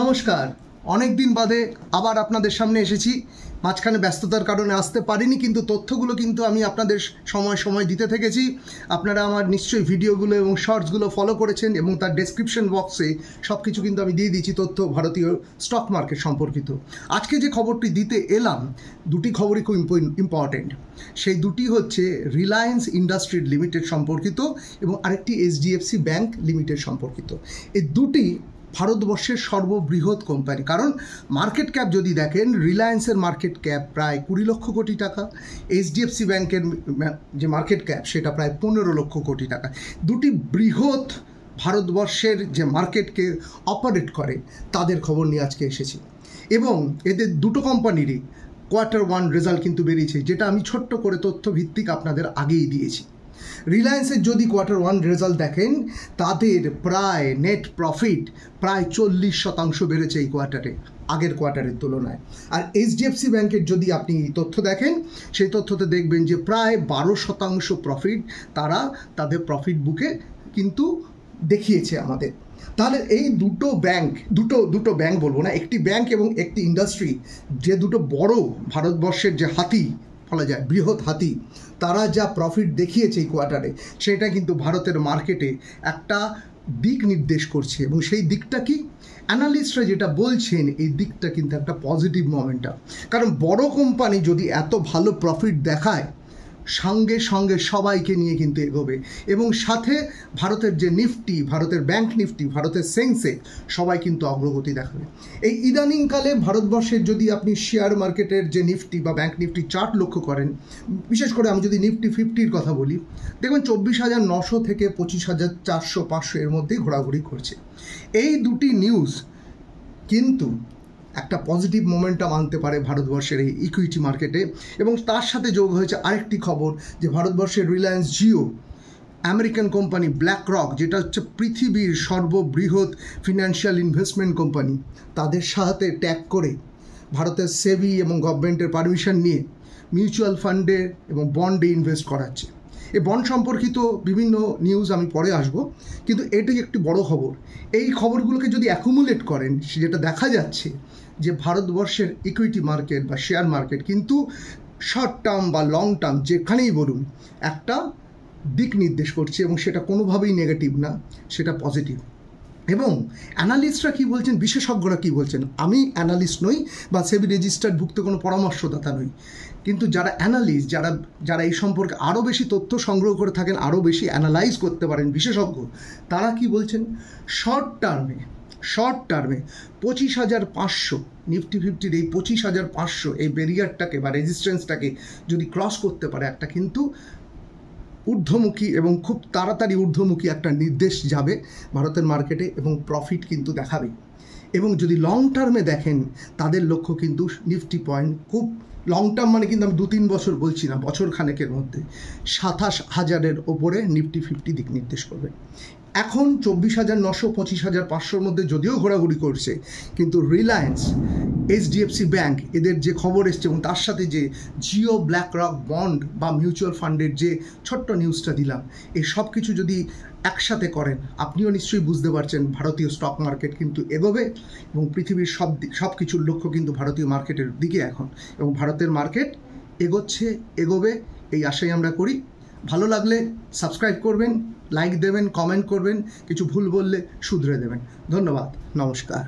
নমস্কার। অনেক দিন বাদে আবার আপনাদের সামনে এসেছি। মাঝখানে ব্যস্ততার কারণে আসতে পারিনি, কিন্তু তথ্যগুলো কিন্তু আমি আপনাদের সময় সময় দিতে থেকেছি। আপনারা আমার নিশ্চয়ই ভিডিওগুলো এবং শর্টসগুলো ফলো করেছেন এবং তার ডেসক্রিপশন বক্সে সব কিছু কিন্তু আমি দিয়ে দিয়েছি তথ্য ভারতীয় স্টক মার্কেট সম্পর্কিত। আজকে যে খবরটি দিতে এলাম, দুটি খবরই খুব ইম্পর্টেন্ট। সেই দুটি হচ্ছে রিলায়েন্স ইন্ডাস্ট্রিজ লিমিটেড সম্পর্কিত এবং আরেকটি এইচডিএফসি ব্যাংক লিমিটেড সম্পর্কিত। এই দুটি ভারতবর্ষের সর্ববৃহৎ কোম্পানি। কারণ মার্কেট ক্যাপ যদি দেখেন, রিলায়েন্সের মার্কেট ক্যাপ প্রায় 20 লক্ষ কোটি টাকা, এইচডিএফসি ব্যাংকের যে মার্কেট ক্যাপ সেটা প্রায় 15 লক্ষ কোটি টাকা। দুটি বৃহৎ ভারতবর্ষের যে মার্কেটকে অপারেট করে তাদের খবর নিয়ে আজকে এসেছি। এবং এদের দুটো কোম্পানিরই Q1 রেজাল্ট কিন্তু বেরিয়েছে, যেটা আমি ছোট্ট করে তথ্যভিত্তিক আপনাদের আগেই দিয়েছি। রিলায়েন্সের যদি Q1 রেজাল্ট দেখেন, তাদের প্রায় নেট প্রফিট প্রায় 40% বেড়েছে এই কোয়ার্টারে, আগের কোয়ার্টারের তুলনায়। আর এইচডিএফসি ব্যাংকের যদি আপনি তথ্য দেখেন, সেই তথ্যতে দেখবেন যে প্রায় 12% প্রফিট তারা তাদের প্রফিট বুকে কিন্তু দেখিয়েছে আমাদের। তাহলে এই দুটো ব্যাংক বলবো না, একটি ব্যাংক এবং একটি ইন্ডাস্ট্রি, যে দুটো বড় ভারতবর্ষের যে হাতি বলা যায়, বৃহৎ হাতি, তারা যা প্রফিট দেখিয়েছে এই কোয়ার্টারে, সেটা কিন্তু ভারতের মার্কেটে একটা দিক নির্দেশ করছে। এবং সেই দিকটা কি, অ্যানালিস্টরা যেটা বলছেন, এই দিকটা কিন্তু একটা পজিটিভ মোমেন্টাম। কারণ বড় কোম্পানি যদি এত ভালো প্রফিট দেখায়, সঙ্গে সঙ্গে সবাইকে নিয়ে কিন্তু এগোবে। এবং সাথে ভারতের যে নিফটি, ভারতের ব্যাংক নিফটি, ভারতের সেন্সে সবাই কিন্তু অগ্রগতি দেখাবে। এই ইদানিংকালে ভারতবর্ষের যদি আপনি শেয়ার মার্কেটের যে নিফটি বা ব্যাংক নিফটি চার্ট লক্ষ্য করেন, বিশেষ করে আমি যদি নিফটি 50-র কথা বলি, দেখবেন 24,900 থেকে 25,400-500 এর মধ্যেই ঘোরাঘুরি করছে। এই দুটি নিউজ কিন্তু একটা পজিটিভ মোমেন্টাম আনতে পারে ভারতবর্ষের এই ইকুইটি মার্কেটে। এবং তার সাথে যোগ হয়েছে আরেকটি খবর, যে ভারতবর্ষের Reliance Jio, American company black rock, যেটা হচ্ছে পৃথিবীর সর্ববৃহৎ ফিনান্সিয়াল ইনভেস্টমেন্ট কোম্পানি, তাদের সাথে ট্যাগ করে ভারতের সেবি এবং গভর্নমেন্টের পারমিশন নিয়ে মিউচুয়াল ফান্ডে এবং বন্ডে ইনভেস্ট করাচ্ছে। এই বন্ড সম্পর্কিত বিভিন্ন নিউজ আমি পরে আসব, কিন্তু এটাই একটি বড় খবর। এই খবরগুলোকে যদি অ্যাকুমুলেট করেন, যেটা দেখা যাচ্ছে যে ভারতবর্ষের ইকুইটি মার্কেট বা শেয়ার মার্কেট কিন্তু শর্ট টার্ম বা লং টার্ম যেখানেই বলুন একটা দিক নির্দেশ করছে, এবং সেটা কোনোভাবেই নেগেটিভ না, সেটা পজিটিভ। এবং অ্যানালিস্টরা কী বলছেন, বিশেষজ্ঞরা কী বলছেন, আমি অ্যানালিস্ট নই বা সেবি রেজিস্টার্ডভুক্ত কোনো পরামর্শদাতা নই, কিন্তু যারা অ্যানালিস্ট, যারা এই সম্পর্কে আরও বেশি তথ্য সংগ্রহ করে থাকেন, আরও বেশি অ্যানালাইজ করতে পারেন, বিশেষজ্ঞ, তারা কি বলছেন, শর্ট টার্মে 25,500 নিফটি 50-র এই 25,500 এই ব্যারিয়ারটাকে বা রেজিস্ট্যান্সটাকে যদি ক্রস করতে পারে, একটা কিন্তু ঊর্ধ্বমুখী এবং খুব তাড়াতাড়ি ঊর্ধ্বমুখী একটা নির্দেশ যাবে ভারতের মার্কেটে, এবং প্রফিট কিন্তু দেখাবে। এবং যদি লং টার্মে দেখেন, তাদের লক্ষ্য কিন্তু নিফটি পয়েন্ট, খুব লং টার্ম মানে কিন্তু আমি 2-3 বছর বলছি না, বছর খানেকের মধ্যে 27,000-এর ওপরে নিফটি 50 দিক নির্দেশ করবে। এখন 24,900 25,500-র মধ্যে যদিও ঘোরাঘুরি করছে, কিন্তু রিলায়েন্স, এইচডিএফসি ব্যাংক, এদের যে খবর এসছে এবং তার সাথে যে জিও ব্ল্যাক রক বন্ড বা মিউচুয়াল ফান্ডের যে ছোট্ট নিউজটা দিলাম, এই সব কিছু যদি একসাথে করেন, আপনিও নিশ্চয়ই বুঝতে পারছেন ভারতীয় স্টক মার্কেট কিন্তু এগোবে, এবং পৃথিবীর সব কিছুর লক্ষ্য কিন্তু ভারতীয় মার্কেটের দিকে এখন, এবং ভারতের মার্কেট এগোবে এই আশাই আমরা করি। ভালো লাগলে সাবস্ক্রাইব করবেন, লাইক দেবেন, কমেন্ট করবেন, কিছু ভুল বললে শুধরে দেবেন। ধন্যবাদ, নমস্কার।